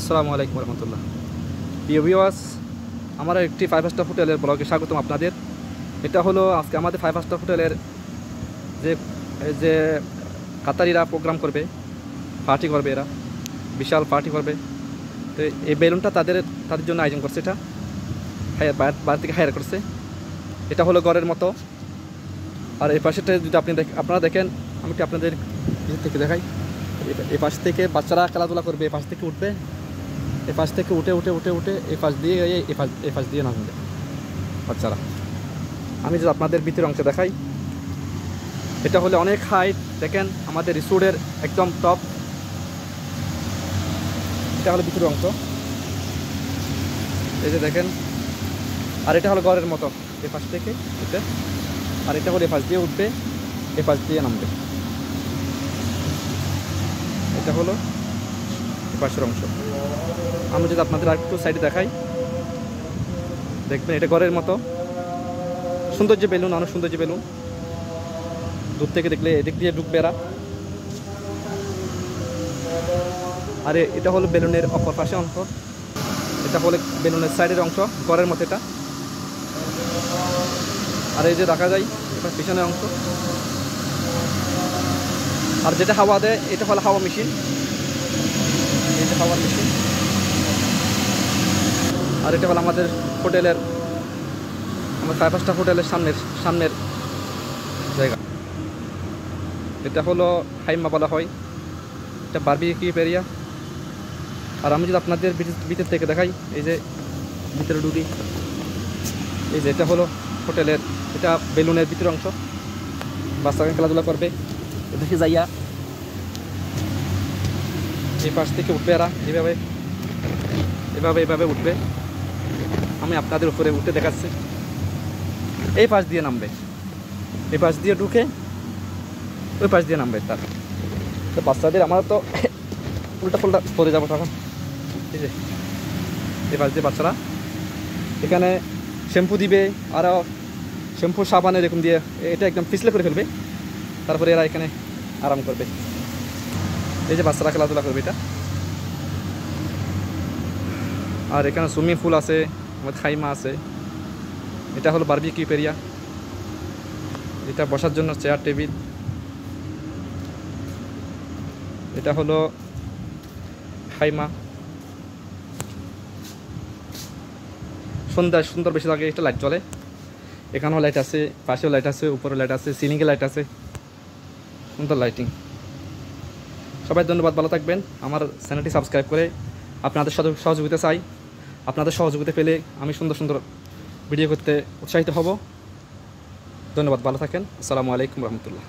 আসসালামু আলাইকুম রহমতুল্লাহ। প্রিয় ভিউয়ার্স, আমার একটি 5 স্টার হোটেলের ব্লগে স্বাগতম আপনাদের। এটা হলো আজকে আমাদের 5 স্টার হোটেলের যে যে কাতারিরা প্রোগ্রাম করবে, পার্টি করবে, এরা বিশাল পার্টি করবে। তো এই বেলুনটা তাদের জন্য আয়োজন করছে, এটা বাইরে থেকে হায়ার করছে। এটা হলো ঘরের মতো। আর এই পাশেটা যদি আপনারা দেখেন, আমি কি আপনাদের থেকে দেখাই। এই পাশ থেকে বাচ্চারা খেলাধুলা করবে, এই পাশ থেকে উঠবে, এই পাশ থেকে উঠে উঠে উঠে উঠে এই পাশ দিয়ে এই পাশ দিয়ে নামবে বাচ্চারা। আমি যদি আপনাদের ভিতরের অংশে দেখাই, এটা হলে অনেক হাইট। দেখেন আমাদের রিসোর্টের একদম টপ। এটা হলো ভিতরের অংশ, এই যে দেখেন। আর এটা হলো ঘরের মতো, এই পাশ থেকে উঠে, আর এটা হলো এই পাশ দিয়ে উঠবে, এই পাশ দিয়ে নামবে। এটা হলো এই পাশের অংশ। আমি যদি আপনাদের আরেকটু সাইডে দেখাই, দেখবেন এটা ঘরের মতো। সুন্দর যে বেলুন, অনেক সুন্দর যে বেলুন। দূর থেকে দেখলে এদিক দিয়ে ঢুকবে এরা। আর এটা হলো বেলুনের অপর পাশে অংশ। এটা হলো বেলুনের সাইডের অংশ, ঘরের মতো এটা। আর এই যে দেখা যায় এবার পিছনের অংশ। আর যেটা হাওয়া দেয়, এটা হলো হাওয়া মেশিন, এই যে হাওয়ার মেশিন। আর এটা হলো আমাদের হোটেলের, আমার 5 স্টার হোটেলের সামনের জায়গা। এটা হলো হাইমা বলা হয়, এটা বারবিকিউ এরিয়া। আর আমি যদি আপনাদের ভিতর থেকে দেখাই, এই যে ভিতরে ঢুকি, এই যে এটা হলো হোটেলের, এটা বেলুনের ভিতরের অংশ। বাচ্চাকে খেলাধুলা করবে, দেখে যাইয়া এই পাশ থেকে উঠবে এরা, এইভাবে এভাবে এভাবে উঠবে। আমি আপনাদের উপরে উঠে দেখাচ্ছি। এই পাশ দিয়ে নামবে, এই পাশ দিয়ে ঢুকে ওই পাশ দিয়ে নামবে। তার তো বাচ্চাদের আমার তো উল্টা ফুলটা পরে যাবো তখন। ঠিক আছে, এই পাশ দিয়ে বাচ্চারা এখানে শ্যাম্পু দিবে, আরও শ্যাম্পু সাবান এরকম দিয়ে এটা একদম পিছলে করে ফেলবে। তারপরে এরা এখানে আরাম করবে। এই যে বাচ্চারা খেলাধুলা করবে এটা। আর এখানে সুইমিং পুল আছে, আমাদের খাইমা আছে। এটা হলো বারবিকিউ এরিয়া, এটা বসার জন্য চেয়ার টেবিল। এটা হলো খাইমা। সন্ধ্যায় সুন্দর বেশি লাগে, এটা লাইট জ্বলে। এখানেও লাইট আছে, পাশেও লাইট আছে, উপরেও লাইট আছে, সিলিংয়ে লাইট আছে, সুন্দর লাইটিং। সবাই ধন্যবাদ, ভালো থাকবেন। আমার চ্যানেলটি সাবস্ক্রাইব করে আপনাদের সহযোগিতা চাই। আপনাদের সহযোগিতা পেলে আমি সুন্দর সুন্দর ভিডিও করতে উৎসাহিত হব। ধন্যবাদ, ভালো থাকেন। আসসালামু আলাইকুম রহমতুল্লাহ।